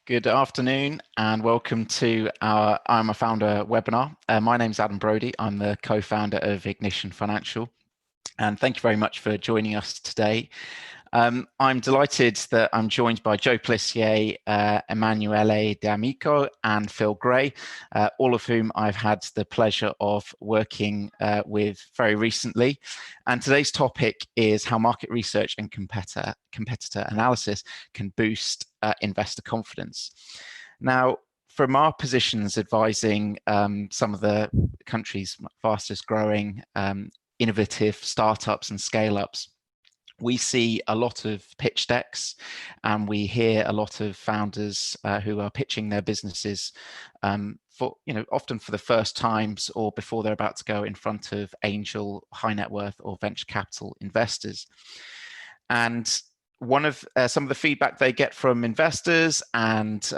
Good afternoon and welcome to our I'm a Founder webinar. My name is Adam Brody. I'm the co-founder of Ignition Financial, and thank you very much for joining us today. I'm delighted that I'm joined by Joe Plissier, Emanuele D'Amico and Phil Gray, all of whom I've had the pleasure of working with very recently. And today's topic is how market research and competitor analysis can boost investor confidence. Now, from our positions advising some of the country's fastest growing innovative startups and scale-ups, we see a lot of pitch decks and we hear a lot of founders who are pitching their businesses for, often for the first times or before they're about to go in front of angel, high net worth or venture capital investors. And one of some of the feedback they get from investors and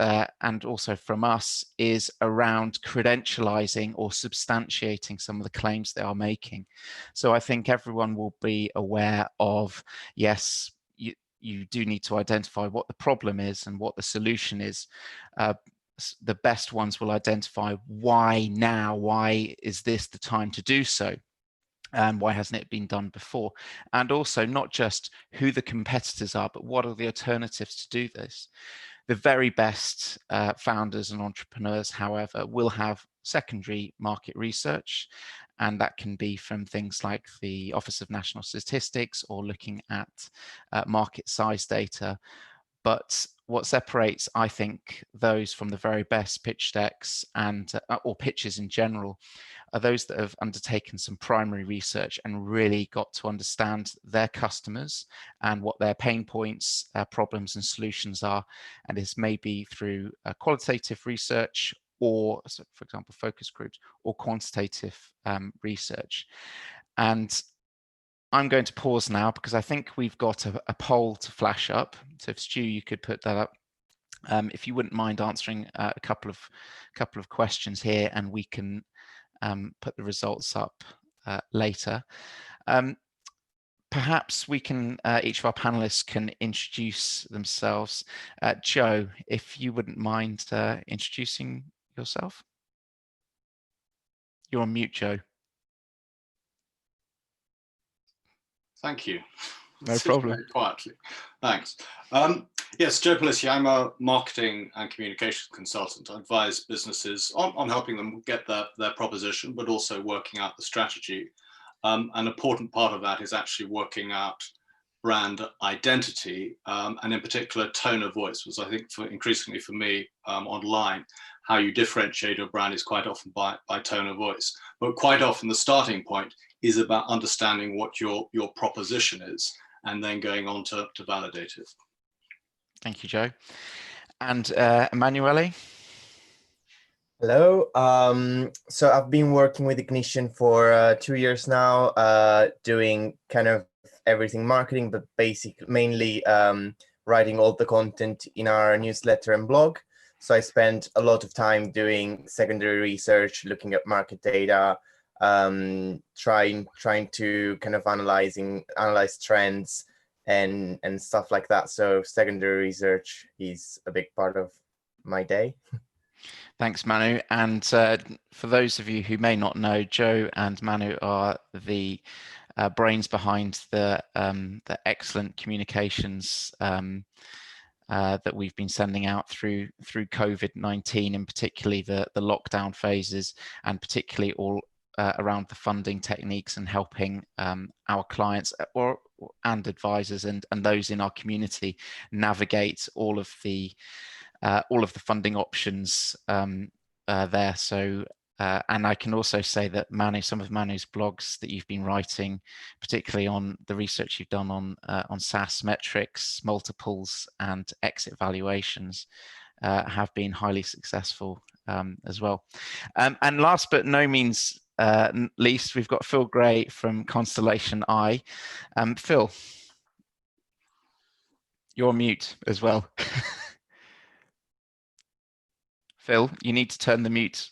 also from us is around credentializing or substantiating some of the claims they are making. So I think everyone will be aware of, yes, you do need to identify what the problem is and what the solution is. The best ones will identify why now, why is this the time to do so? Why hasn't it been done before? And also not just who the competitors are, but what are the alternatives to do this? The very best founders and entrepreneurs, however, will have secondary market research, and that can be from things like the Office of National Statistics or looking at market size data. But what separates, I think, those from the very best pitch decks and or pitches in general are those that have undertaken some primary research and really got to understand their customers and what their pain points, problems and solutions are. And is maybe through qualitative research or, for example, focus groups or quantitative research. And I'm going to pause now because I think we've got a poll to flash up. So if Stu, you could put that up. If you wouldn't mind answering a couple of questions here, and we can put the results up later. Perhaps we can, each of our panelists can introduce themselves. Joe, if you wouldn't mind introducing yourself. You're on mute, Joe. Thank you. No problem. Very quietly. Thanks. Yes, Joe Plissier. I'm a marketing and communications consultant. I advise businesses on helping them get their proposition, but also working out the strategy. An important part of that is actually working out brand identity, and in particular tone of voice, was I think increasingly for me online, how you differentiate your brand is quite often by tone of voice. But quite often the starting point is about understanding what your proposition is and then going on to validate it. Thank you, Joe. And Emanuele? Hello. So I've been working with Ignition for 2 years now, doing kind of everything marketing, but mainly writing all the content in our newsletter and blog. So I spent a lot of time doing secondary research, looking at market data, trying to kind of analyze trends and stuff like that. So secondary research is a big part of my day. Thanks, Manu. And for those of you who may not know, Joe and Manu are the brains behind the excellent communications that we've been sending out through COVID-19, and particularly the lockdown phases, and particularly all around the funding techniques and helping our clients and advisors and those in our community navigate all of the funding options there. So and I can also say that Manu, some of Manu's blogs that you've been writing, particularly on the research you've done on SaaS metrics, multiples and exit valuations, have been highly successful as well. And last but no means least, we've got Phil Gray from Consultation. Phil, you're on mute as well. Phil, you need to turn the mute.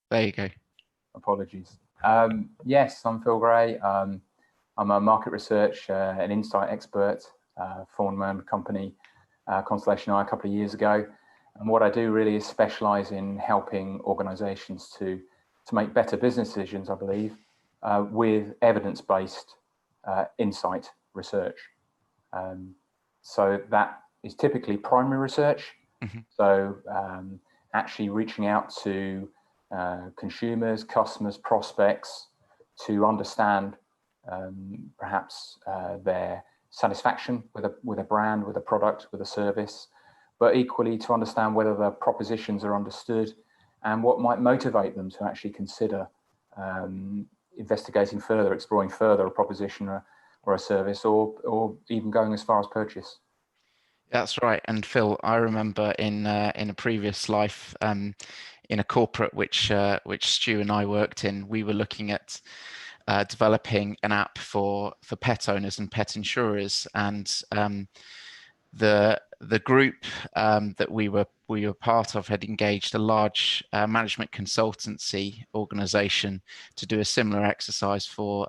There you go. Apologies. Yes, I'm Phil Gray. I'm a market research and insight expert, formed my own company Consultation a couple of years ago. And what I do really is specialize in helping organizations to make better business decisions, I believe, with evidence-based insight research. So that is typically primary research. Mm-hmm. So actually reaching out to consumers, customers, prospects to understand perhaps their satisfaction with a brand, with a product, with a service, but equally to understand whether the propositions are understood and what might motivate them to actually consider investigating further, exploring further a proposition or a service, or even going as far as purchase. That's right. And Phil, I remember in a previous life, in a corporate which Stu and I worked in, we were looking at developing an app for pet owners and pet insurers, and the group that we were part of had engaged a large management consultancy organization to do a similar exercise for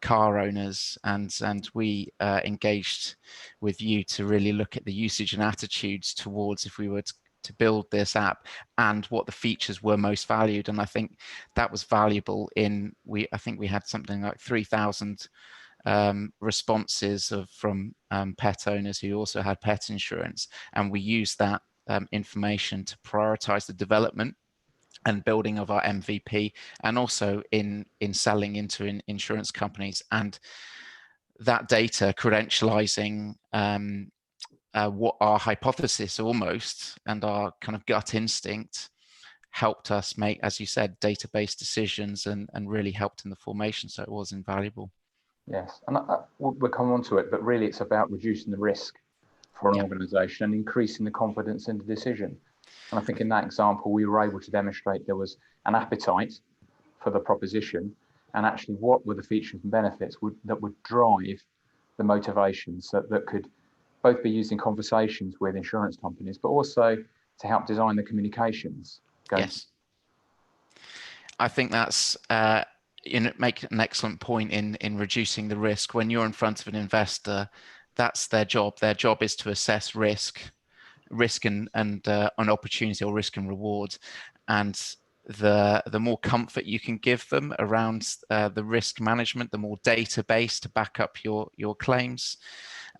car owners, and we engaged with you to really look at the usage and attitudes towards if we were to build this app and what the features were most valued. And I think that was valuable in, I think we had something like 3,000 responses from pet owners who also had pet insurance, and we used that information to prioritize the development and building of our MVP, and also in selling into insurance companies. And that data credentializing what our hypothesis almost and our kind of gut instinct helped us make, as you said, database decisions and really helped in the formation. So it was invaluable. Yes, and we'll come on to it, but really it's about reducing the risk for an organization and increasing the confidence in the decision. And I think in that example, we were able to demonstrate there was an appetite for the proposition, and actually what were the features and benefits that would drive the motivations that could both be used in conversations with insurance companies, but also to help design the communications. Yes. I think that's make an excellent point in reducing the risk. When you're in front of an investor, that's their job. Their job is to assess risk and an opportunity, or risk and reward. And the more comfort you can give them around the risk management, the more database to back up your claims,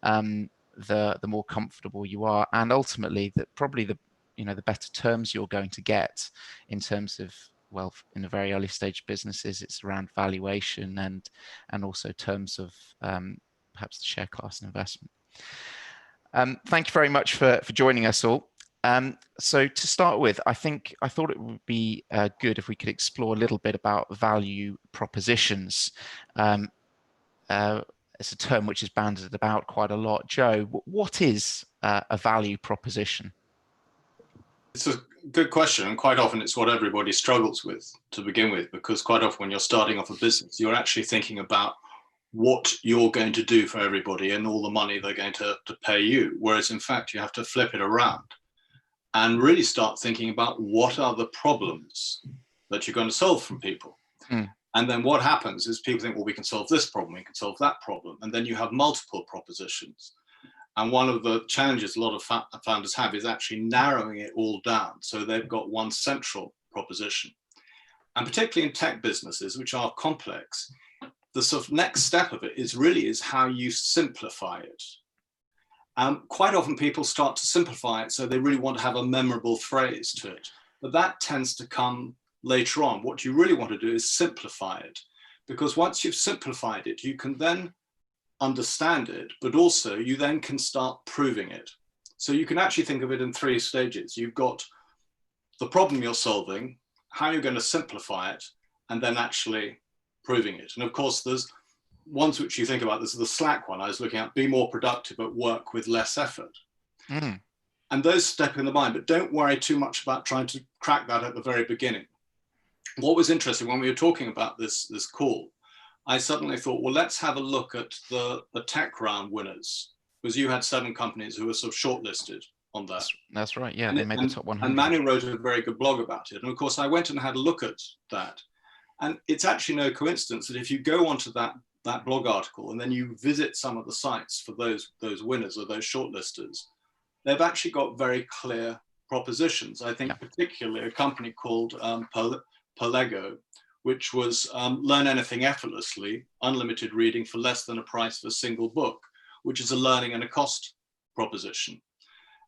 the more comfortable you are, and ultimately probably the better terms you're going to get in terms of, well, in the very early stage businesses, it's around valuation and also terms of perhaps the share class and investment. Thank you very much for joining us all. So to start with, I thought it would be good if we could explore a little bit about value propositions. It's a term which is bandied about quite a lot. Joe, what is a value proposition? It's a good question, and quite often it's what everybody struggles with to begin with, because quite often when you're starting off a business, you're actually thinking about what you're going to do for everybody and all the money they're going to pay you, whereas in fact you have to flip it around and really start thinking about what are the problems that you're going to solve from people. And then what happens is people think, well, we can solve this problem, we can solve that problem, and then you have multiple propositions. And one of the challenges a lot of founders have is actually narrowing it all down so they've got one central proposition. And particularly in tech businesses, which are complex, the sort of next step of it is how you simplify it. Quite often people start to simplify it, so they really want to have a memorable phrase to it. But that tends to come later on. What you really want to do is simplify it, because once you've simplified it, you can then understand it, but also you then can start proving it. So you can actually think of it in 3 stages. You've got the problem you're solving, how you're going to simplify it, and then actually proving it. And of course, there's ones which you think about. This is the Slack one I was looking at: be more productive at work with less effort. And those step in the mind, but don't worry too much about trying to crack that at the very beginning. What was interesting when we were talking about this call, I suddenly thought, well, let's have a look at the tech round winners, because you had 7 companies who were sort of shortlisted on that. That's right. Yeah, they made the top 100. And Manu wrote a very good blog about it. And of course, I went and had a look at that. And it's actually no coincidence that if you go onto that blog article and then you visit some of the sites for those winners or those shortlisters, they've actually got very clear propositions. I think particularly a company called Perlego, which was learn anything effortlessly, unlimited reading for less than a price for a single book, which is a learning and a cost proposition.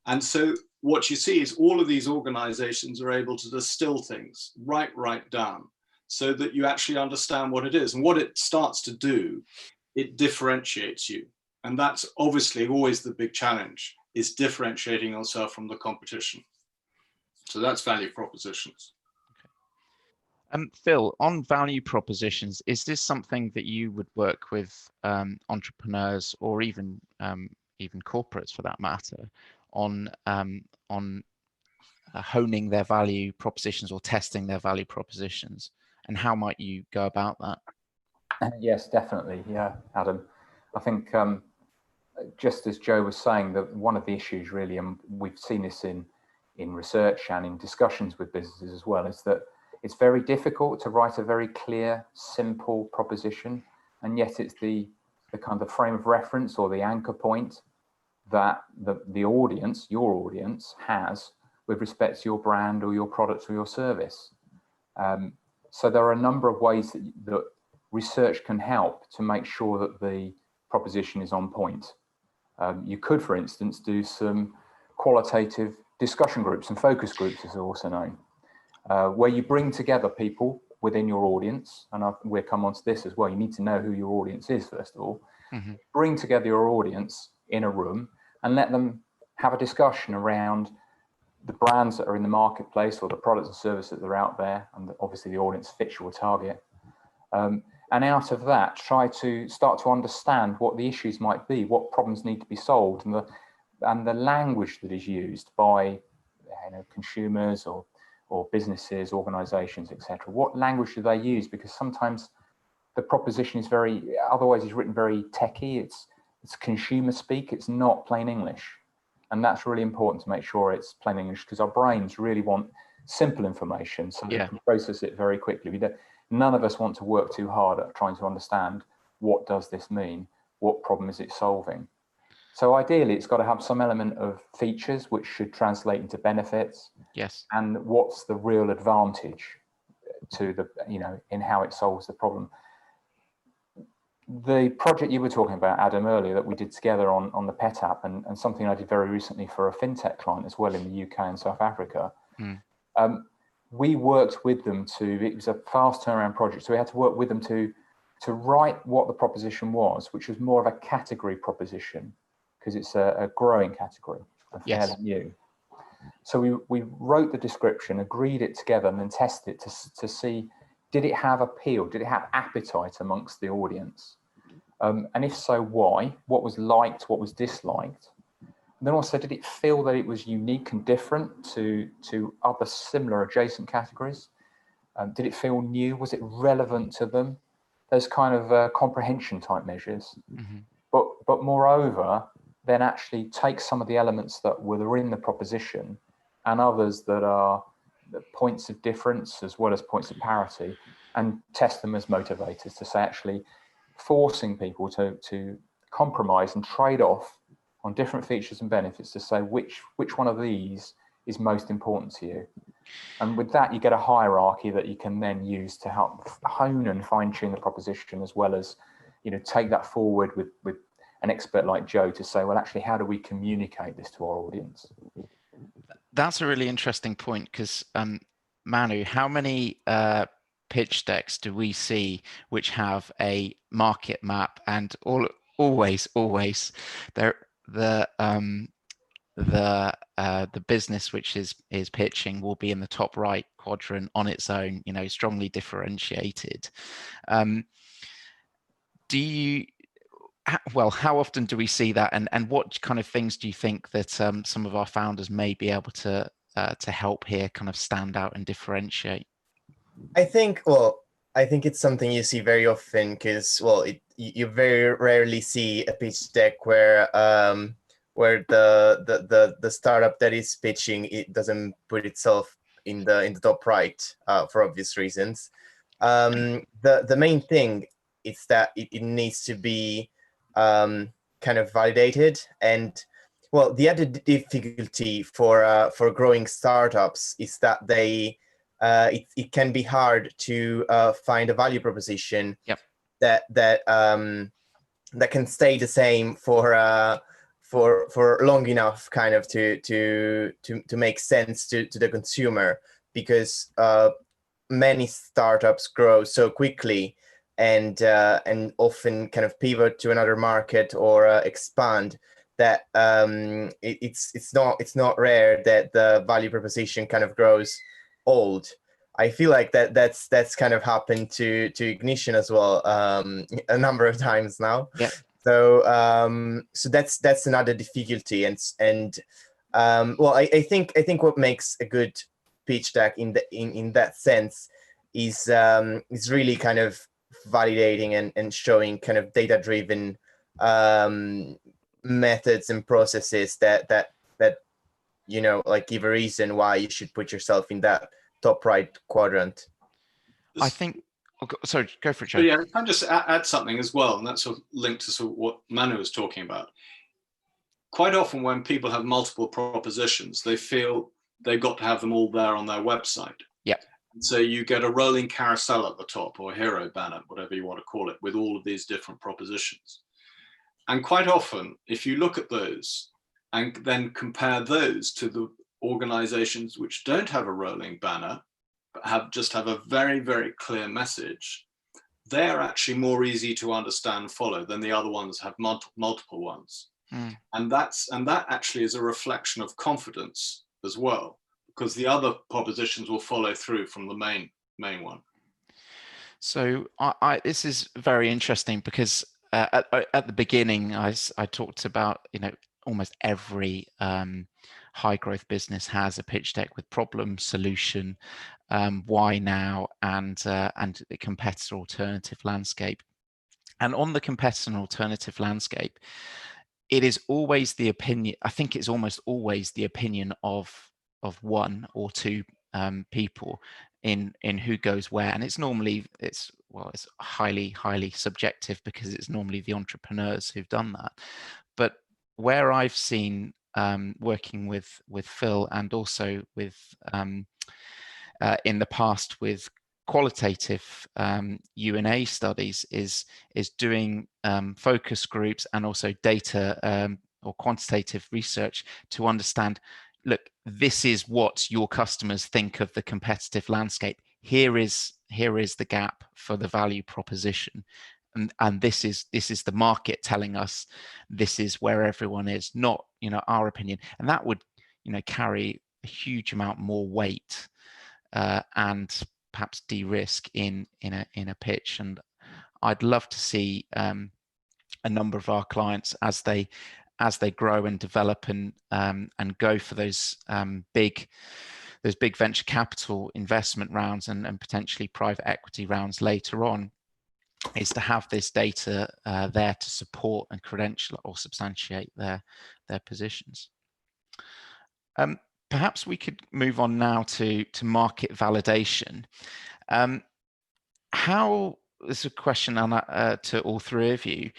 And so what you see is all of these organizations are able to distill things right down so that you actually understand what it is. And what it starts to do, it differentiates you. And that's obviously always the big challenge, is differentiating yourself from the competition. So that's value propositions. Phil, on value propositions, is this something that you would work with entrepreneurs or even corporates for that matter on honing their value propositions or testing their value propositions? And how might you go about that? Yes, definitely. Yeah, Adam. I think just as Joe was saying, that one of the issues really, and we've seen this in research and in discussions with businesses as well, is that it's very difficult to write a very clear, simple proposition, and yet it's the kind of frame of reference or the anchor point that the audience, your audience, has with respect to your brand or your product or your service. So there are a number of ways that research can help to make sure that the proposition is on point. You could, for instance, do some qualitative discussion groups and focus groups, as they're also known, where you bring together people within your audience, and we'll come on to this as well. You need to know who your audience is, first of all. Mm-hmm. Bring together your audience in a room and let them have a discussion around the brands that are in the marketplace or the products and services that are out there, and obviously the audience fits your target. And out of that, try to start to understand what the issues might be, what problems need to be solved, and the language that is used by consumers or businesses, organizations, etc. What language do they use? Because sometimes the proposition is otherwise it's written very techy, it's consumer speak, it's not plain English. And that's really important to make sure it's plain English, because our brains really want simple information so that we can process it very quickly. None of us want to work too hard at trying to understand what does this mean, what problem is it solving. So ideally, it's got to have some element of features which should translate into benefits. Yes. And what's the real advantage to in how it solves the problem. The project you were talking about, Adam, earlier that we did together on the Pet app, and something I did very recently for a fintech client as well in the UK and South Africa. We worked with them it was a fast turnaround project, so we had to work with them to write what the proposition was, which was more of a category proposition, because it's a growing category, fairly new. So we wrote the description, agreed it together, and then tested it to see, did it have appeal? Did it have appetite amongst the audience? And if so, why? What was liked? What was disliked? And then also, did it feel that it was unique and different to other similar adjacent categories? Did it feel new? Was it relevant to them? Those kind of comprehension type measures. Mm-hmm. But moreover, then actually take some of the elements that were in the proposition and others that are the points of difference as well as points of parity, and test them as motivators to say, actually forcing people to compromise and trade off on different features and benefits to say which one of these is most important to you. And with that, you get a hierarchy that you can then use to help hone and fine tune the proposition, as well as, take that forward with an expert like Joe to say, well, actually, how do we communicate this to our audience? That's a really interesting point, because Manu, how many pitch decks do we see which have a market map, and always the business which is pitching will be in the top right quadrant on its own, strongly differentiated. How often do we see that, and what kind of things do you think that some of our founders may be able to help here kind of stand out and differentiate? I think it's something you see very often, because you very rarely see a pitch deck where the startup that is pitching, it doesn't put itself in the top right for obvious reasons. The main thing is that it needs to be kind of validated, and Well, the added difficulty for growing startups is that it can be hard to find a value proposition Yep. that can stay the same for long enough, kind of to make sense to the consumer, because many startups grow so quickly and often kind of pivot to another market or expand, that it's not rare that the value proposition kind of grows old. I feel like that's kind of happened to Ignition as well, a number of times now. Yeah. So so that's another difficulty, and well, I think what makes a good pitch deck in that sense is really kind of validating and showing kind of data-driven methods and processes that like give a reason why you should put yourself in that top right quadrant. I think, sorry, go for it, Joe. But yeah, can I just add something as well, and that's sort of linked to sort of what Manu was talking about. Quite often when people have multiple propositions, they feel they've got to have them all there on their website. Yeah. And so you get a rolling carousel at the top, or a hero banner, whatever you want to call it, with all of these different propositions. And quite often, if you look at those and then compare those to the organizations which don't have a rolling banner, but just have a very, very clear message, they're actually more easy to understand and follow than the other ones have multiple ones. Mm. And that actually is a reflection of confidence as well, because the other propositions will follow through from the main one. So this is very interesting, because at the beginning, I talked about, almost every high growth business has a pitch deck with problem, solution, why now, and the competitor alternative landscape. And on the competitor and alternative landscape, it is always the opinion, I think it's almost always the opinion of one or two people in who goes where. And it's normally, it's highly subjective, because it's normally the entrepreneurs who've done that. But where I've seen working with Phil, and also with in the past with qualitative UNA studies, is doing focus groups and also data or quantitative research to understand, look, this is what your customers think of the competitive landscape. Here is the gap for the value proposition, and this is the market telling us this is where everyone is, not our opinion. And that would carry a huge amount more weight and perhaps de-risk in a pitch. And I'd love to see a number of our clients, as they grow and develop and go for those big venture capital investment rounds and potentially private equity rounds later on, is to have this data there to support and credential or substantiate their positions. Perhaps we could move on now to market validation. How, this is a question to all three of you.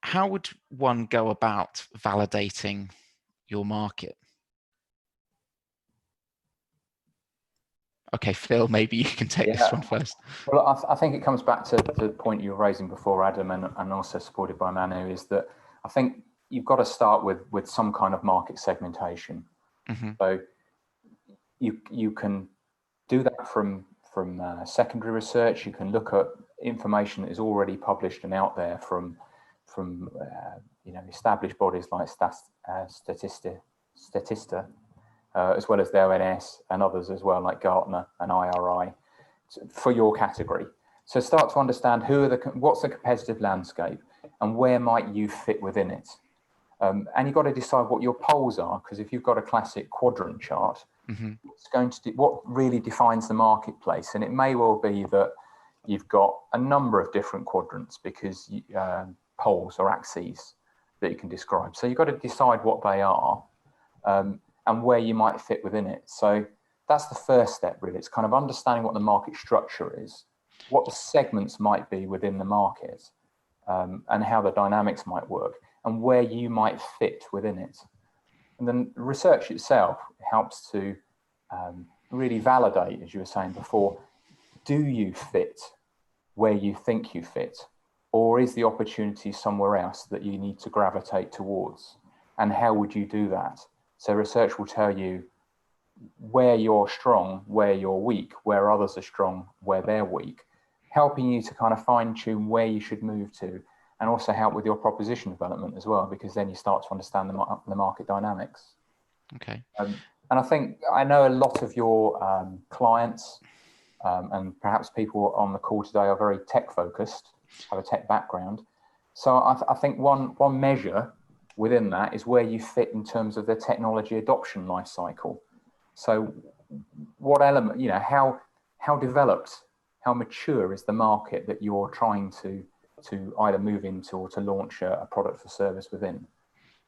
How would one go about validating your market? Okay, Phil, maybe you can take this one first. Well, I think it comes back to the point you were raising before, Adam, and also supported by Manu, is that I think you've got to start with some kind of market segmentation. Mm-hmm. So you can do that from secondary research. You can look at information that is already published and out there from established bodies like Statista, as well as the ONS and others as well, like Gartner and IRI, for your category. So start to understand what's the competitive landscape and where might you fit within it. And you've got to decide what your poles are, because if you've got a classic quadrant chart, mm-hmm. it's going to what really defines the marketplace. And it may well be that you've got a number of different quadrants, because poles or axes that you can describe. So you've got to decide what they are and where you might fit within it. So that's the first step, really. It's kind of understanding what the market structure is, what the segments might be within the market, and how the dynamics might work. and where you might fit within it. And then research itself helps to really validate, as you were saying before, do you fit where you think you fit, or is the opportunity somewhere else that you need to gravitate towards? And how would you do that? So research will tell you where you're strong, where you're weak, where others are strong, where they're weak, helping you to kind of fine tune where you should move to, and also help with your proposition development as well, because then you start to understand the market dynamics. Okay. And I know a lot of your clients and perhaps people on the call today are very tech focused, have a tech background. So I think one measure within that is where you fit in terms of the technology adoption life cycle. So what element, how developed, how mature is the market that you're trying to either move into or to launch a product or service within?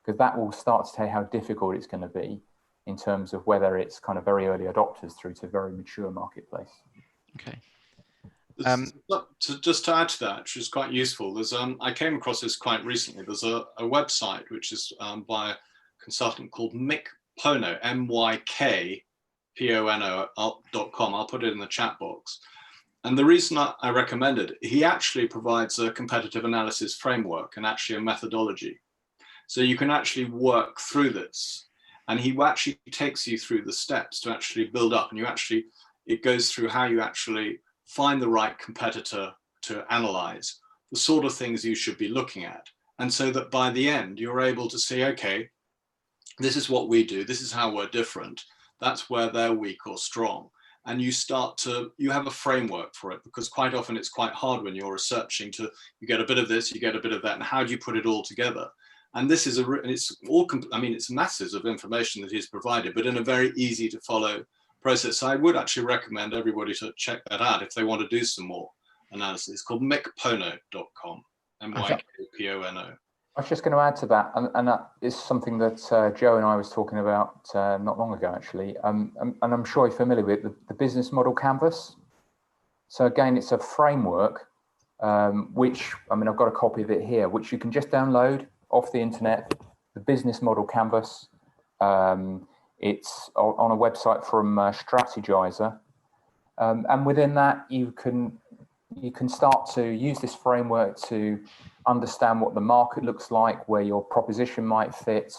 Because that will start to tell you how difficult it's going to be in terms of whether it's kind of very early adopters through to very mature marketplace. Okay. Just to add to that, which is quite useful, there's I came across this quite recently. There's a website which is by a consultant called Mick Pono, MYKPONO.com. I'll put it in the chat box. And the reason I recommend it, he actually provides a competitive analysis framework and actually a methodology. So you can actually work through this, and he actually takes you through the steps to actually build up, and it goes through how you actually find the right competitor to analyze, the sort of things you should be looking at. And so that by the end, you're able to say, okay, this is what we do, this is how we're different, that's where they're weak or strong. And you have a framework for it, because quite often it's quite hard when you're researching you get a bit of this, you get a bit of that, and how do you put it all together? And this is it's masses of information that he's provided, but in a very easy to follow process. So I would actually recommend everybody to check that out if they want to do some more analysis. It's called MyKPONO.com, MYKPONO. I was just going to add to that, and that is something that Joe and I was talking about not long ago, actually. And I'm sure you're familiar with the business model canvas. So again, it's a framework, which, I've got a copy of it here, which you can just download off the internet, the business model canvas. It's on a website from Strategyzer. And within that, you can start to use this framework to understand what the market looks like, where your proposition might fit.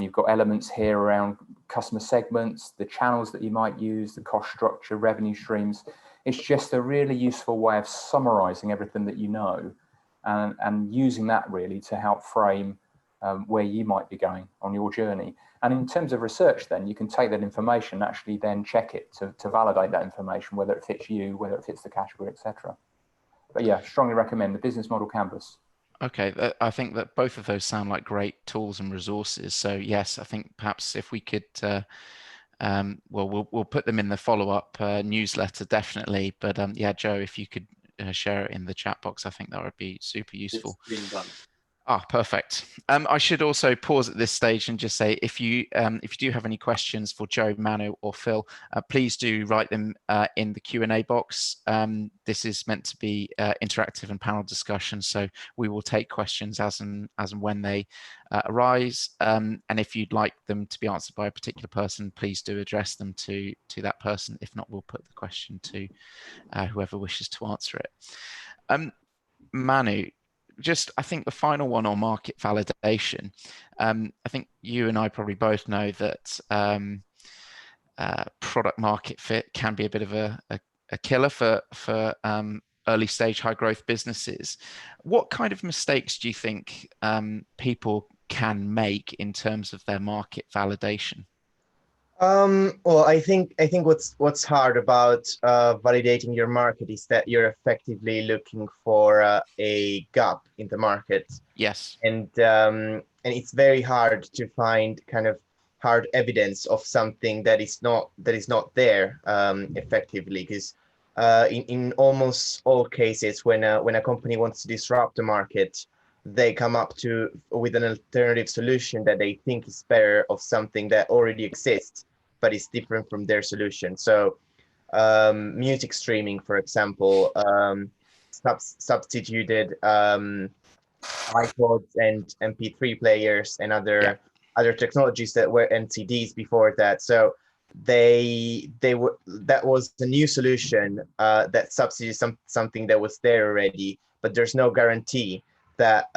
You've got elements here around customer segments, the channels that you might use, the cost structure, revenue streams. It's just a really useful way of summarizing everything that you know, and using that really to help frame where you might be going on your journey. And in terms of research, then you can take that information, actually then check it to validate that information, whether it fits you, whether it fits the category, etc. But yeah, strongly recommend the business model canvas. Okay, I think that both of those sound like great tools and resources. So yes, I think perhaps if we could, we'll put them in the follow-up newsletter, definitely. But yeah, Joe, if you could share it in the chat box, I think that would be super useful. It's been done. Perfect. I should also pause at this stage and just say, if you do have any questions for Joe, Manu, or Phil, please do write them in the Q&A box. This is meant to be interactive and panel discussion, so we will take questions as and when they arise. And if you'd like them to be answered by a particular person, please do address them to that person. If not, we'll put the question to whoever wishes to answer it. Manu, I think the final one on market validation. I think you and I probably both know that product market fit can be a bit of a killer for early stage high growth businesses. What kind of mistakes do you think people can make in terms of their market validation? Well, I think what's hard about validating your market is that you're effectively looking for a gap in the market. Yes. And it's very hard to find kind of hard evidence of something that is not there effectively, because in almost all cases, when a company wants to disrupt the market, they come up with an alternative solution that they think is better of something that already exists, but it's different from their solution. So music streaming, for example, substituted iPods and MP3 players and Yeah. other technologies that were NCDs before that. So they were, that was a new solution that substitutes something that was there already, but there's no guarantee that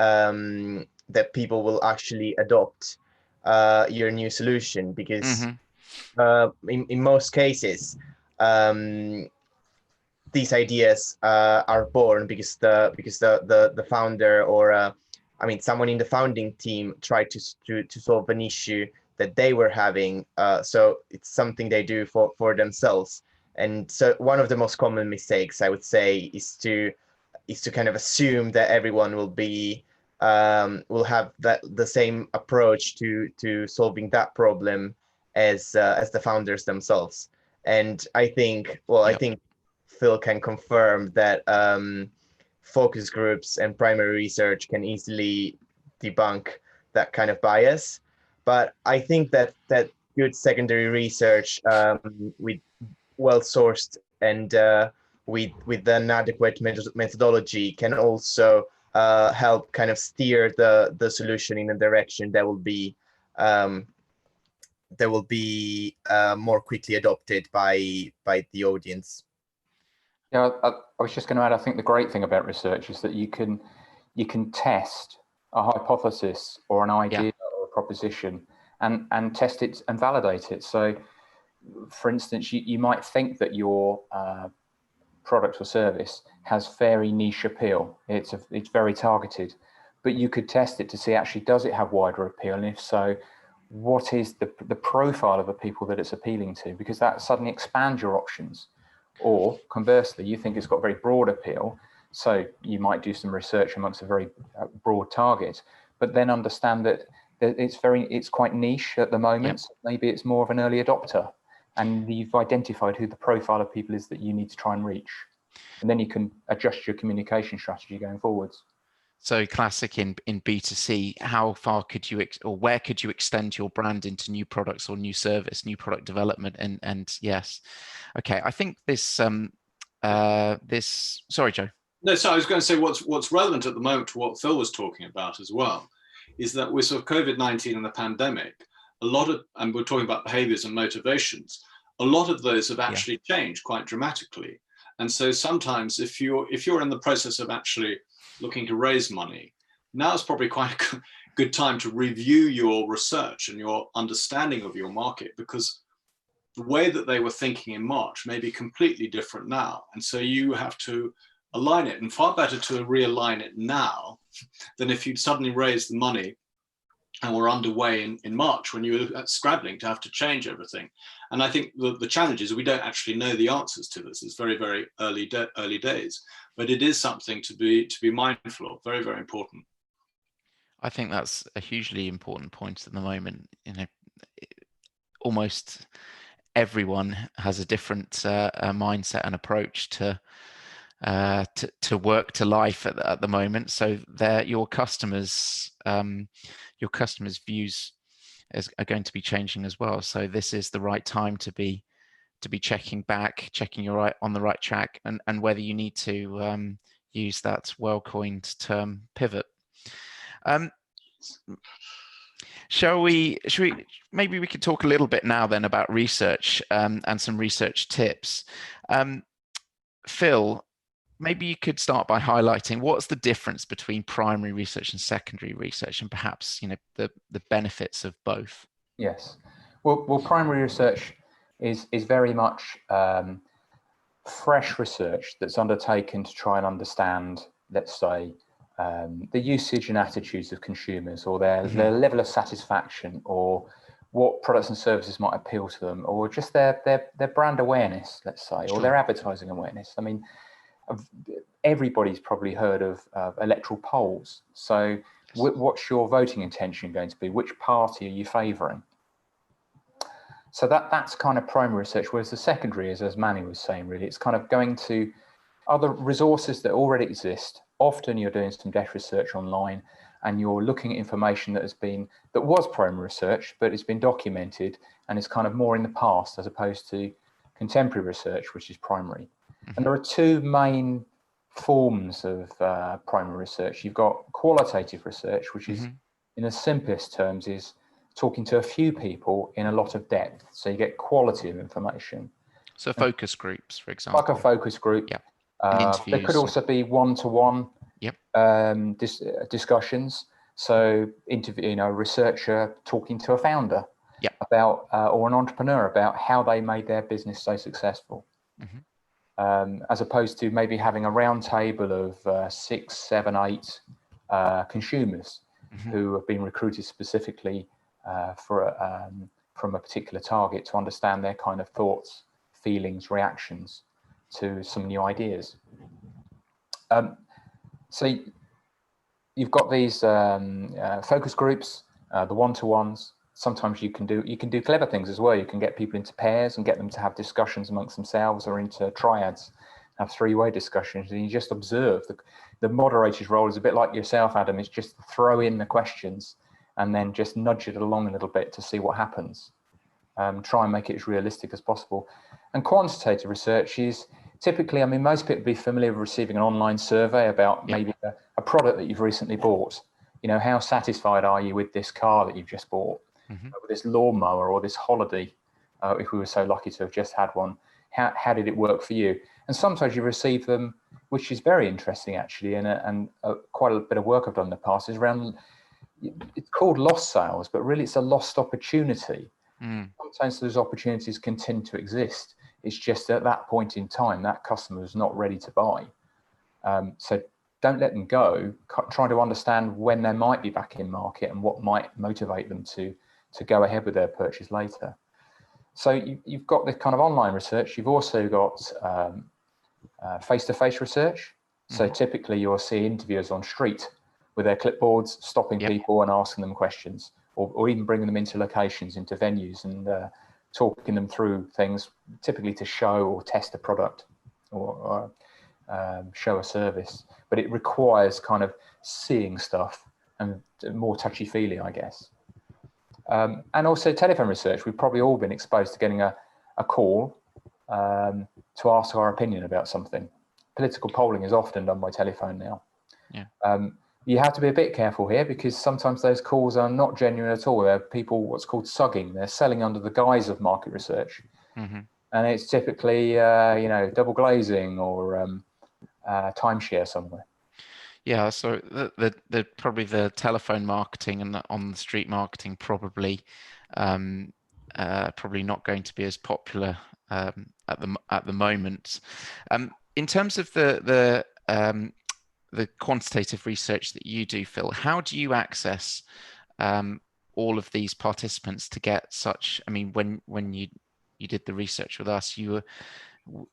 that people will actually adopt your new solution, because in most cases these ideas are born because the founder or I mean someone in the founding team tried to solve an issue that they were having. So it's something they do for themselves. And so one of the most common mistakes, I would say, is to kind of assume that everyone will have the same approach to solving that problem as the founders themselves. And I think, well, I Yep. think Phil can confirm that focus groups and primary research can easily debunk that kind of bias. But I think that good secondary research with well-sourced and with an adequate methodology can also help kind of steer the solution in a direction that will be more quickly adopted by the audience. Yeah, I was just going to add, I think the great thing about research is that you can test a hypothesis or an idea or a proposition and test it and validate it. So, for instance, you might think that your product or service has very niche appeal. It's very targeted, but you could test it to see actually does it have wider appeal, and if so, what is the profile of the people that it's appealing to? Because that suddenly expands your options. Or conversely, you think it's got very broad appeal, so you might do some research amongst a very broad target, but then understand that it's quite niche at the moment. So maybe it's more of an early adopter, and you've identified who the profile of people is that you need to try and reach, and then you can adjust your communication strategy going forwards. So classic in B2C, how far could you or where could you extend your brand into new products or new service, new product development? And yes, okay. I think this sorry, Joe. No, so I was going to say what's relevant at the moment to what Phil was talking about as well is that with sort of COVID-19 and the pandemic, a lot of, and we're talking about behaviors and motivations, a lot of those have actually changed quite dramatically. And so sometimes if you're in the process of actually looking to raise money, now is probably quite a good time to review your research and your understanding of your market, because the way that they were thinking in March may be completely different now. And so you have to align it, and far better to realign it now than if you'd suddenly raised the money and were underway in March when you were scrabbling to have to change everything. And I think the challenge is we don't actually know the answers to this. It's very, very early days, but it is something to be mindful of. Very, very important. I think that's a hugely important point at the moment. You know, almost everyone has a different mindset and approach to work to life at the moment. So your customers' views are going to be changing as well. So this is the right time to be checking you're on the right track, and whether you need to use that well-coined term pivot. Maybe we could talk a little bit now then about research and some research tips. Phil, maybe you could start by highlighting what's the difference between primary research and secondary research, and perhaps the benefits of both. Yes, well, primary research is very much fresh research that's undertaken to try and understand, let's say, the usage and attitudes of consumers, or their level of satisfaction, or what products and services might appeal to them, or just their brand awareness, let's say, or their advertising awareness. I mean, everybody's probably heard of electoral polls. So what's your voting intention going to be? Which party are you favouring? So that's kind of primary research, whereas the secondary is, as Manny was saying, really, it's kind of going to other resources that already exist. Often you're doing some data research online, and you're looking at information that was primary research, but it's been documented and it's kind of more in the past, as opposed to contemporary research, which is primary. And there are two main forms of primary research. You've got qualitative research, which is, in the simplest terms, is talking to a few people in a lot of depth. So you get quality of information. So focus groups, for example. Like a focus group. Yep. There could also be one-to-one discussions. So a researcher talking to a founder about, or an entrepreneur about how they made their business so successful. As opposed to maybe having a round table of 6, 7, 8 consumers who have been recruited specifically from a particular target to understand their kind of thoughts, feelings, reactions to some new ideas. So you've got these focus groups, the one-to-ones. Sometimes you can do clever things as well. You can get people into pairs and get them to have discussions amongst themselves, or into triads, have three-way discussions, and you just observe. The moderator's role is a bit like yourself, Adam. It's just throw in the questions and then just nudge it along a little bit to see what happens. Try and make it as realistic as possible. And quantitative research is typically, I mean, most people will be familiar with receiving an online survey about maybe a product that you've recently bought. You know, how satisfied are you with this car that you've just bought, with this lawnmower or this holiday, if we were so lucky to have just had one? How did it work for you? And sometimes you receive them, which is very interesting actually, and quite a bit of work I've done in the past is around, it's called lost sales, but really it's a lost opportunity. Sometimes those opportunities continue to exist. It's just at that point in time, that customer is not ready to buy. So don't let them go. Try to understand when they might be back in market and what might motivate them to go ahead with their purchase later. So you've got this kind of online research. You've also got face-to-face research. So typically you'll see interviewers on street with their clipboards, stopping people and asking them questions, or even bringing them into locations, into venues, and talking them through things, typically to show or test a product or show a service. But it requires kind of seeing stuff and more touchy-feely, I guess. And also telephone research. We've probably all been exposed to getting a call to ask our opinion about something. Political polling is often done by telephone now. You have to be a bit careful here, because sometimes those calls are not genuine at all. They're people, what's called sugging. They're selling under the guise of market research. And it's typically, double glazing or timeshare somewhere. Yeah, so the probably the telephone marketing and the on the street marketing probably not going to be as popular at the moment. In terms of the quantitative research that you do, Phil, how do you access all of these participants to get such? I mean, when you did the research with us,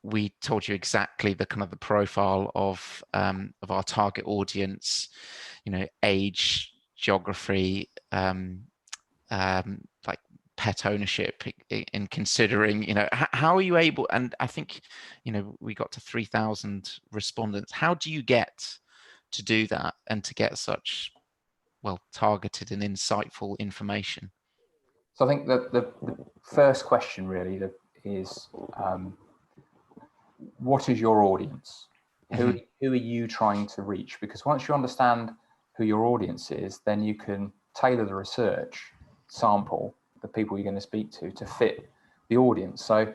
we told you exactly the kind of the profile of our target audience, age, geography, like pet ownership, in considering, how are you able? And I think, we got to 3,000 respondents. How do you get to do that and to get such targeted and insightful information? So I think that the first question really is, what is your audience? Who are you trying to reach? Because once you understand who your audience is, then you can tailor the research sample, the people you're going to speak to fit the audience. So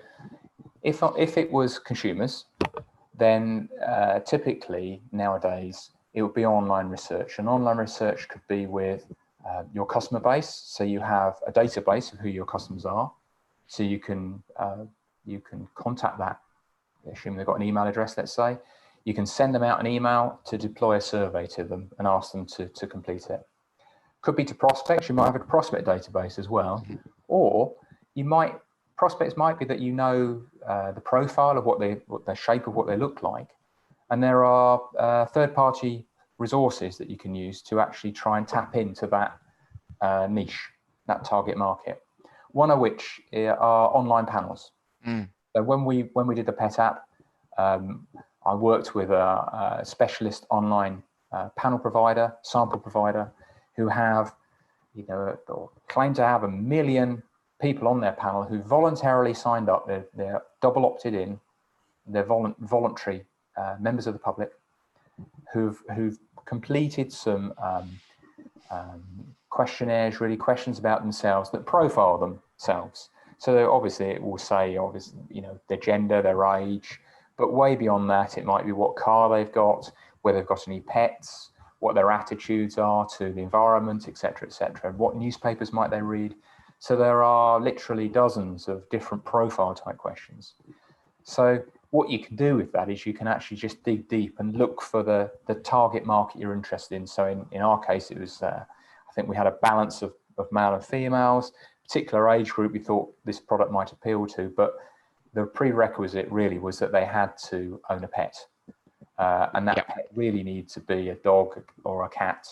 if it was consumers, then typically nowadays it would be online research. And online research could be with your customer base. So you have a database of who your customers are. So you can contact that. Assume they've got an email address, let's say. You can send them out an email to deploy a survey to them and ask them to complete it. Could be to prospects. You might have a prospect database as well. Or prospects might be that the profile of the shape of what they look like. And there are third-party resources that you can use to actually try and tap into that niche, that target market. One of which are online panels. So when we did the pet app, I worked with a specialist online panel provider, sample provider, who have, claim to have 1 million people on their panel who voluntarily signed up. They're double opted in. They're voluntary members of the public, who've completed some questionnaires, really questions about themselves that profile themselves. So obviously it will say, you know, their gender, their age, but way beyond that, it might be what car they've got, whether they've got any pets, what their attitudes are to the environment, etc., etc. What newspapers might they read? So there are literally dozens of different profile type questions. So what you can do with that is you can actually just dig deep and look for the target market you're interested in. So in our case, it was, I think we had a balance of male and females, particular age group we thought this product might appeal to, but the prerequisite really was that they had to own a pet. And that pet really needs to be a dog or a cat,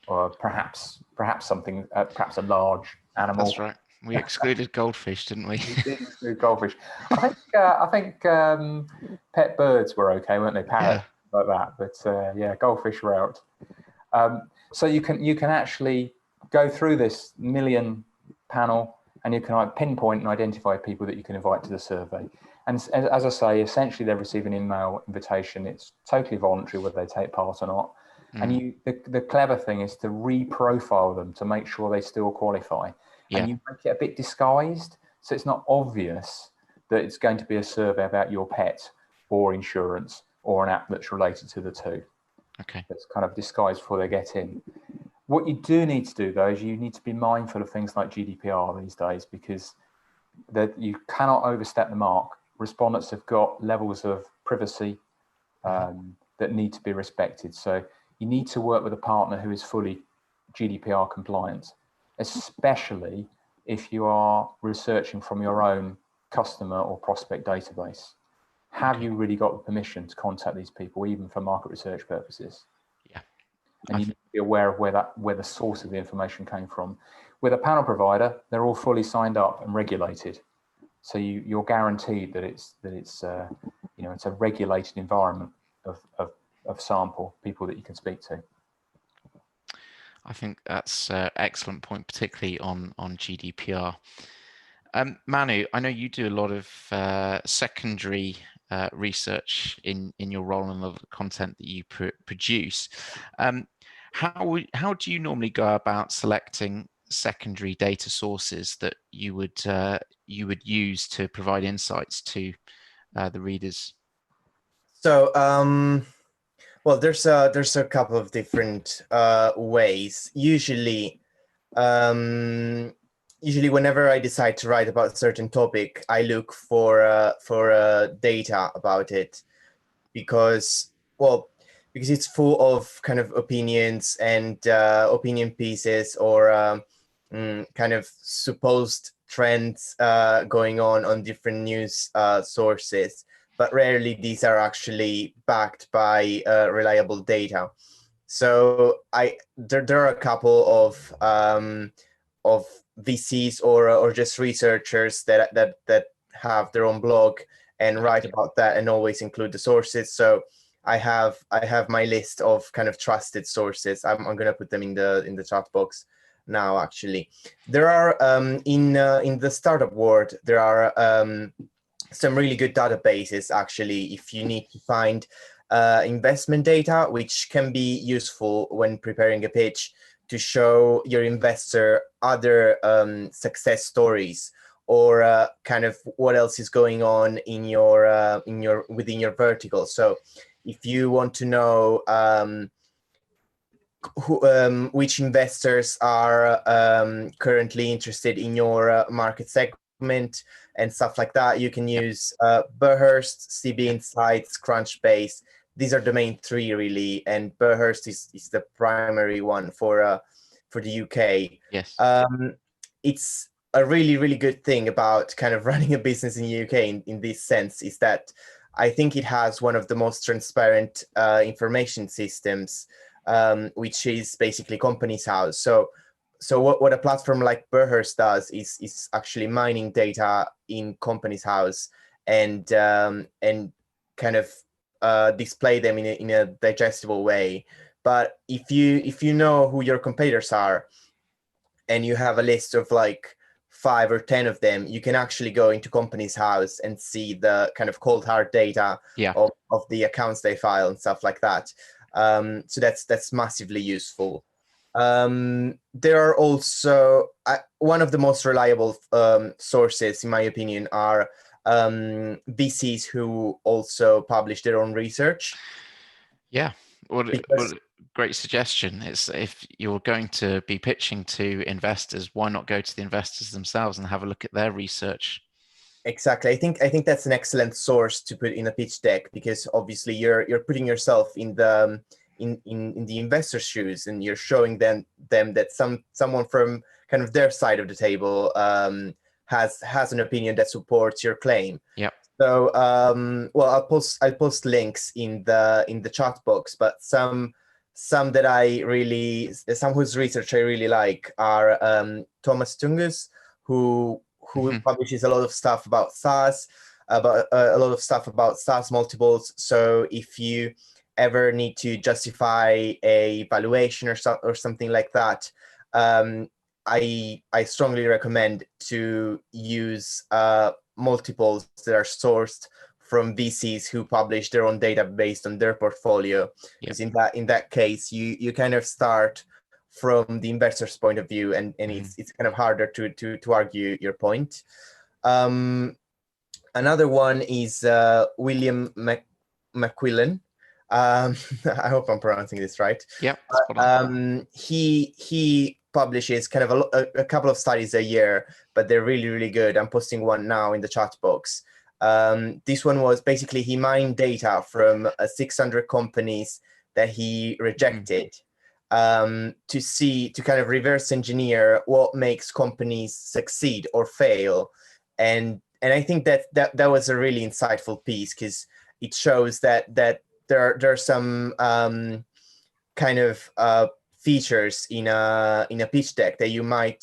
or perhaps something, perhaps a large animal. That's right. We excluded goldfish, didn't we? We did exclude goldfish. I think pet birds were okay, weren't they? Parrots, like that. But yeah, goldfish were out. So you can actually go through this million panel, and you can pinpoint and identify people that you can invite to the survey. And as I say, essentially they receive an email invitation. It's totally voluntary whether they take part or not. And the clever thing is to re-profile them to make sure they still qualify. And you make it a bit disguised, so it's not obvious that it's going to be a survey about your pet or insurance or an app that's related to the two. Okay. It's kind of disguised before they get in. What you do need to do, though, is you need to be mindful of things like GDPR these days, because you cannot overstep the mark. Respondents have got levels of privacy that need to be respected. So you need to work with a partner who is fully GDPR compliant, especially if you are researching from your own customer or prospect database. Have you really got the permission to contact these people, even for market research purposes? Yeah. And you need to be aware of where the source of the information came from. With a panel provider, they're all fully signed up and regulated. So you're guaranteed that it's you know, it's a regulated environment of sample people that you can speak to. I think that's an excellent point, particularly on GDPR. Manu, I know you do a lot of secondary research in your role and the content that you produce. How do you normally go about selecting secondary data sources that you would use to provide insights to the readers? So well, there's a couple of different ways. Usually whenever I decide to write about a certain topic, I look for data about it, because it's full of kind of opinions and opinion pieces or kind of supposed trends going on different news sources, but rarely these are actually backed by reliable data. So there are a couple of VCs or just researchers that have their own blog and write about that and always include the sources. So I have my list of kind of trusted sources. I'm going to put them in the chat box now. Actually, there are in the startup world there are some really good databases. Actually, if you need to find investment data, which can be useful when preparing a pitch to show your investor other success stories or kind of what else is going on in within your vertical. So if you want to know which investors are currently interested in your market segment and stuff like that, you can use Burhurst, CB Insights, Crunchbase. These are the main three, really, and Burhurst is the primary one for the UK. Yes. It's a really, really good thing about kind of running a business in the UK in this sense is that I think it has one of the most transparent information systems, which is basically Companies House. So what a platform like Burhurst does is actually mining data in Companies House and kind of display them in a digestible way. But if you know who your competitors are and you have a list of like 5 or 10 of them, you can actually go into Companies House and see the kind of cold hard data of the accounts they file and stuff like that. So that's massively useful. There are also one of the most reliable sources, in my opinion, are VCs who also publish their own research. Yeah, what Because a great suggestion. It's if you're going to be pitching to investors, why not go to the investors themselves and have a look at their research? exactly, I think that's an excellent source to put in a pitch deck, because obviously you're putting yourself in the in the investor's shoes, and you're showing them that someone from kind of their side of the table has an opinion that supports your claim. Yep. So well, I'll post links in the chat box, but some whose research I really like are Thomas Tungus, who publishes a lot of stuff about SaaS, about a lot of stuff about SaaS multiples. So if you ever need to justify a valuation or something like that, I strongly recommend to use multiples that are sourced from VCs who publish their own data based on their portfolio. Because in that case, you kind of start from the investor's point of view, and it's kind of harder to argue your point. Another one is William McQuillan. I hope I'm pronouncing this right. Yep. He publishes kind of a couple of studies a year, but they're really, really good. I'm posting one now in the chat box. This one was basically, he mined data from 600 companies that he rejected to kind of reverse engineer what makes companies succeed or fail. And I think that was a really insightful piece, because it shows that there are some kind of features in a pitch deck that you may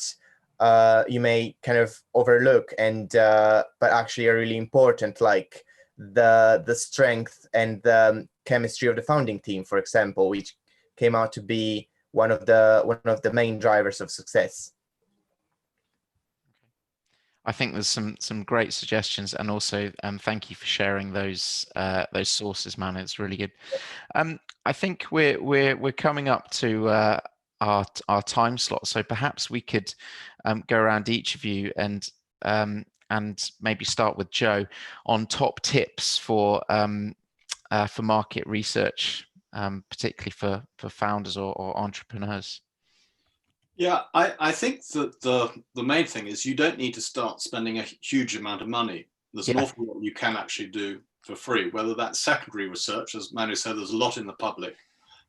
kind of overlook, and but actually are really important, like the strength and the chemistry of the founding team, for example, which came out to be one of the main drivers of success. I think there's some great suggestions, and also thank you for sharing those sources, man. It's really good. I think we're coming up to our time slot, so perhaps we could go around each of you and maybe start with Joe on top tips for market research, particularly for founders or entrepreneurs. Yeah, I think that the main thing is you don't need to start spending a huge amount of money. There's an awful lot you can actually do for free, whether that's secondary research. As Manu said, there's a lot in the public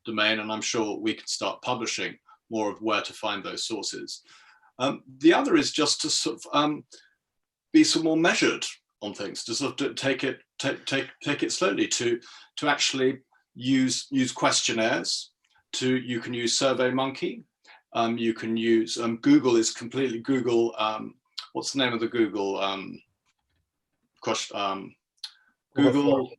domain, and I'm sure we can start publishing more of where to find those sources. The other is just to sort of be some more measured on things, to sort of take it slowly, to actually use questionnaires. You can use SurveyMonkey. You can use Google is completely Google. What's the name of the Google? Google.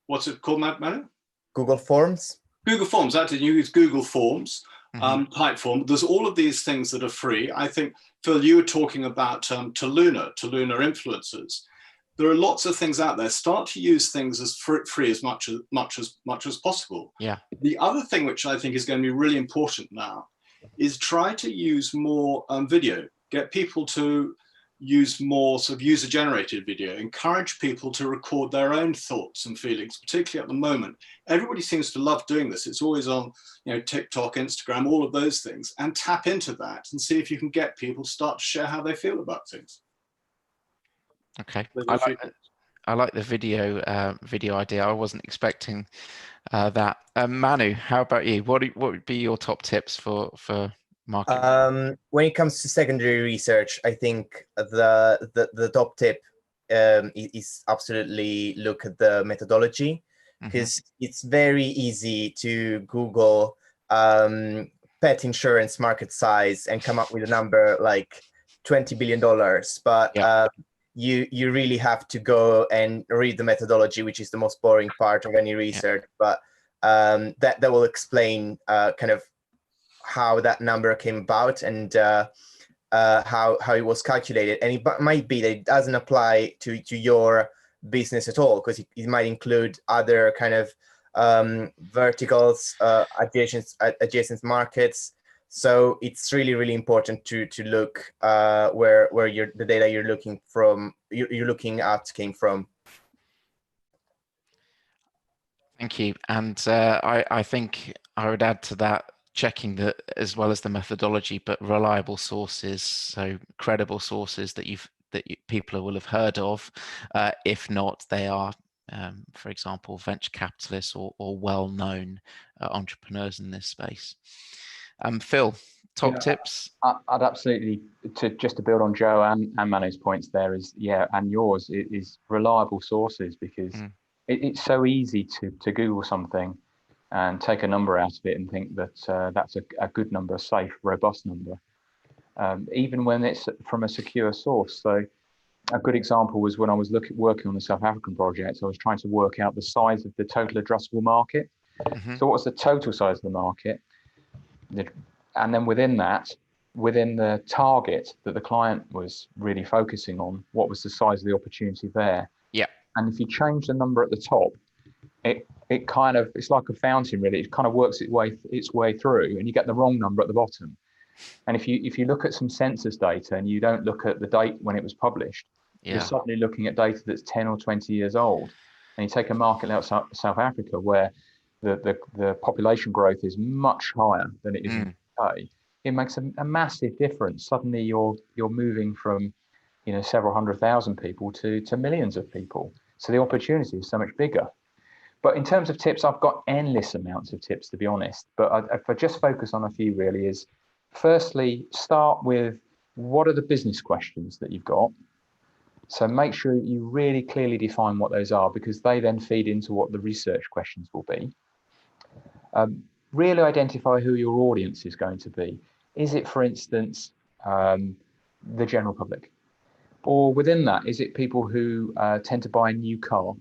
What's it called, Manu? Google Forms. Google Forms. Actually, you use Google Forms, Typeform. There's all of these things that are free. I think, Phil, you were talking about Toluna influencers. There are lots of things out there. Start to use things as free as much as possible. Yeah. The other thing which I think is going to be really important now is try to use more video. Get people to use more sort of user-generated video. Encourage people to record their own thoughts and feelings, particularly at the moment. Everybody seems to love doing this. It's always on, TikTok, Instagram, all of those things, and tap into that and see if you can get people to start to share how they feel about things. Okay, I like the video idea. I wasn't expecting that. Manu, how about you? What would be your top tips for market? When it comes to secondary research, I think the top tip is absolutely look at the methodology, because it's very easy to Google pet insurance market size and come up with a number like $20 billion, but you really have to go and read the methodology, which is the most boring part of any research, but that will explain kind of how that number came about and how it was calculated. And it might be that it doesn't apply to your business at all, because it might include other kind of verticals, adjacent markets. So it's really, really important to look where the data you're looking at came from. Thank you. And I think I would add to that, checking that as well as the methodology, but reliable sources, so credible sources that people will have heard of. If not, they are, for example, venture capitalists or well-known entrepreneurs in this space. Phil, top tips? I'd absolutely, to build on Joe and Manu's points there is, and yours, is reliable sources, because it's so easy to Google something and take a number out of it and think that that's a good number, a safe, robust number, even when it's from a secure source. So a good example was when I was working on the South African project, I was trying to work out the size of the total addressable market. So what's the total size of the market? And then within that, within the target that the client was really focusing on, what was the size of the opportunity there? Yeah. And if you change the number at the top, it kind of, it's like a fountain really. It kind of works its way through, and you get the wrong number at the bottom. And if you look at some census data and you don't look at the date when it was published, you're suddenly looking at data that's 10 or 20 years old. And you take a market like South Africa, where the population growth is much higher than it is in the UK. It makes a massive difference. Suddenly you're moving from, several 100,000 people to millions of people. So the opportunity is so much bigger. But in terms of tips, I've got endless amounts of tips, to be honest. But if I just focus on a few, really, is firstly, start with what are the business questions that you've got. So make sure you really clearly define what those are, because they then feed into what the research questions will be. Really identify who your audience is going to be. Is it, for instance, the general public? Or within that, is it people who tend to buy a new car?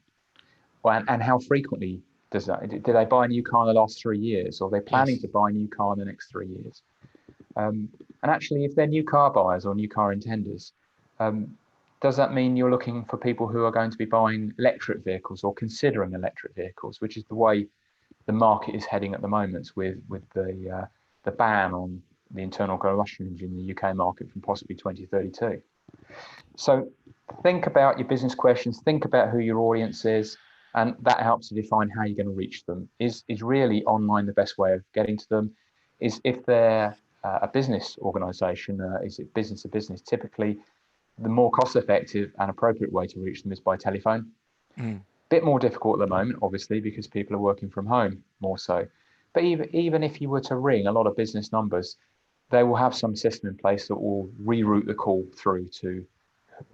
And how frequently does that? Do they buy a new car in the last 3 years? Or are they planning to buy a new car in the next 3 years? And actually, if they're new car buyers or new car intenders, does that mean you're looking for people who are going to be buying electric vehicles or considering electric vehicles, which is the way the market is heading at the moment, with the ban on the internal combustion engine in the UK market from possibly 2032. So think about your business questions, think about who your audience is, and that helps to define how you're going to reach them. Is really online the best way of getting to them? Is if they're a business organization, is it business to business? Typically, the more cost effective and appropriate way to reach them is by telephone. Bit more difficult at the moment, obviously, because people are working from home more so. But even if you were to ring a lot of business numbers, they will have some system in place that will reroute the call through to,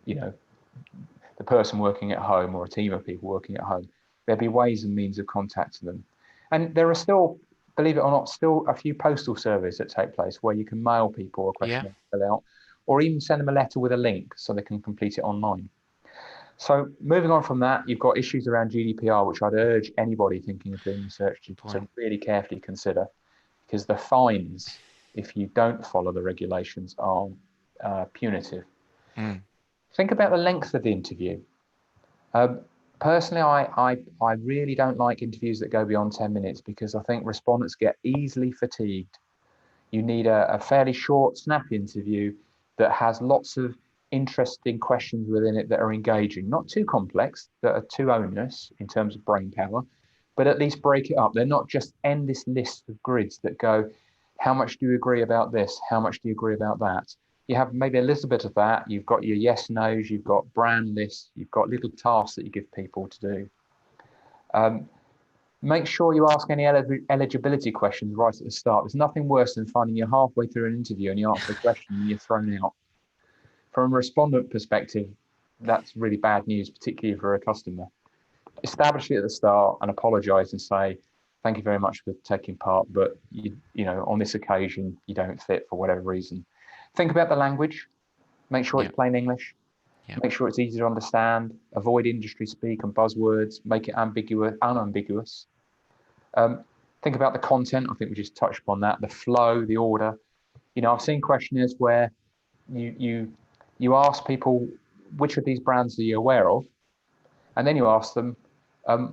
the person working at home or a team of people working at home. There'll be ways and means of contacting them. And there are still, believe it or not, still a few postal surveys that take place where you can mail people a questionnaire to fill out, or even send them a letter with a link so they can complete it online. So moving on from that, you've got issues around GDPR, which I'd urge anybody thinking of doing research to really carefully consider, because the fines, if you don't follow the regulations, are punitive. Think about the length of the interview. Personally, I really don't like interviews that go beyond 10 minutes, because I think respondents get easily fatigued. You need a fairly short, snappy interview that has lots of interesting questions within it that are engaging, not too complex, that are too onerous in terms of brain power, but at least break it up. They're not just endless lists of grids that go, how much do you agree about this? How much do you agree about that? You have maybe a little bit of that. You've got your yes, no's, you've got brand lists, you've got little tasks that you give people to do. Make sure you ask any eligibility questions right at the start. There's nothing worse than finding you're halfway through an interview and you answer a question and you're thrown out. From a respondent perspective, that's really bad news, particularly for a customer. Establish it at the start and apologize and say, thank you very much for taking part, but on this occasion, you don't fit for whatever reason. Think about the language. Make sure it's plain English. Make sure it's easy to understand. Avoid industry speak and buzzwords. Make it unambiguous. Think about the content. I think we just touched upon that. The flow, the order. I've seen questionnaires where you ask people, which of these brands are you aware of? And then you ask them,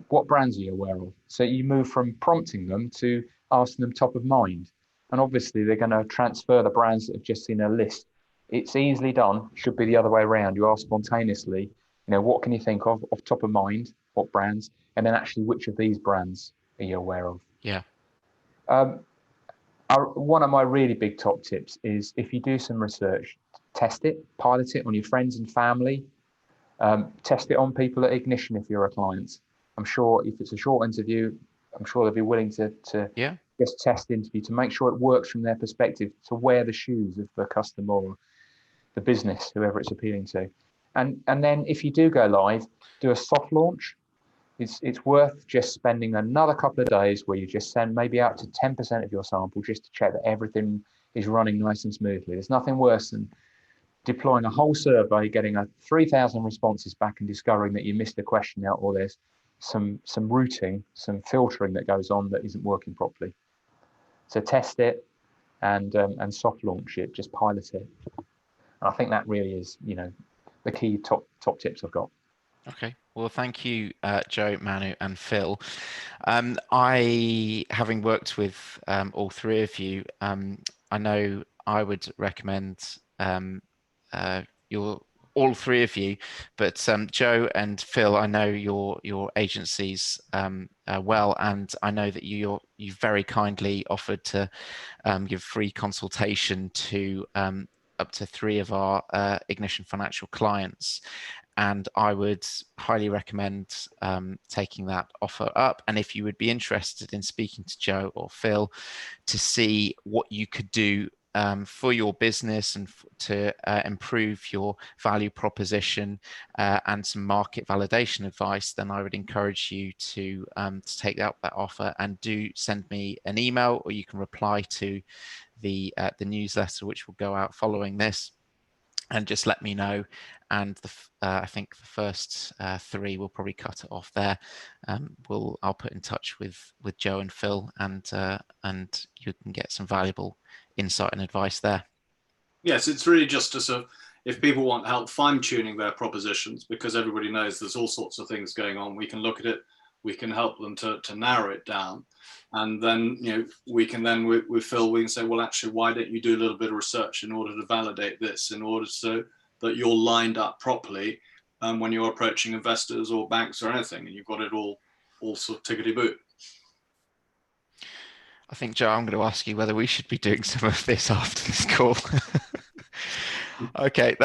What brands are you aware of? So you move from prompting them to asking them top of mind. And obviously they're going to transfer the brands that have just seen a list. It's easily done, should be the other way around. You ask spontaneously, what can you think of top of mind, what brands, and then actually which of these brands are you aware of? Yeah. One of my really big top tips is if you do some research, test it, pilot it on your friends and family, test it on people at Ignition if you're a client. I'm sure if it's a short interview, I'm sure they'll be willing to just test the interview to make sure it works from their perspective, to wear the shoes of the customer or the business, whoever it's appealing to. And then if you do go live, do a soft launch. It's worth just spending another couple of days where you just send maybe out to 10% of your sample just to check that everything is running nice and smoothly. There's nothing worse than deploying a whole survey, getting 3,000 responses back and discovering that you missed a question out, or there's some routing, some filtering that goes on that isn't working properly. So test it and soft launch it, just pilot it. And I think that really is, the key top tips I've got. Okay, well, thank you, Joe, Manu, and Phil. Having worked with all three of you, I know I would recommend all three of you, but Joe and Phil, I know your agencies well, and I know that you very kindly offered to give free consultation to up to 3 of our Ignition Financial clients. And I would highly recommend taking that offer up. And if you would be interested in speaking to Joe or Phil to see what you could do for your business and to improve your value proposition and some market validation advice, then I would encourage you to take up that offer, and do send me an email, or you can reply to the newsletter which will go out following this, and just let me know. And I think the first 3 will probably cut it off there. I'll put in touch with Joe and Phil, and you can get some valuable insight and advice there. Yes, it's really just if people want help fine-tuning their propositions, because everybody knows there's all sorts of things going on, we can look at it, we can help them to narrow it down. And then, we can then, with Phil, we can say, well, actually, why don't you do a little bit of research in order to validate this, in order so that you're lined up properly when you're approaching investors or banks or anything, and you've got it all sort of tickety-boo. I think, Joe, I'm going to ask you whether we should be doing some of this after this call. Okay,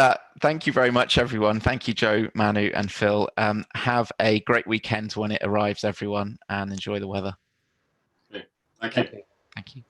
thank you very much, everyone. Thank you, Joe, Manu, and Phil. Have a great weekend when it arrives, everyone, and enjoy the weather. Okay, thank you. Thank you.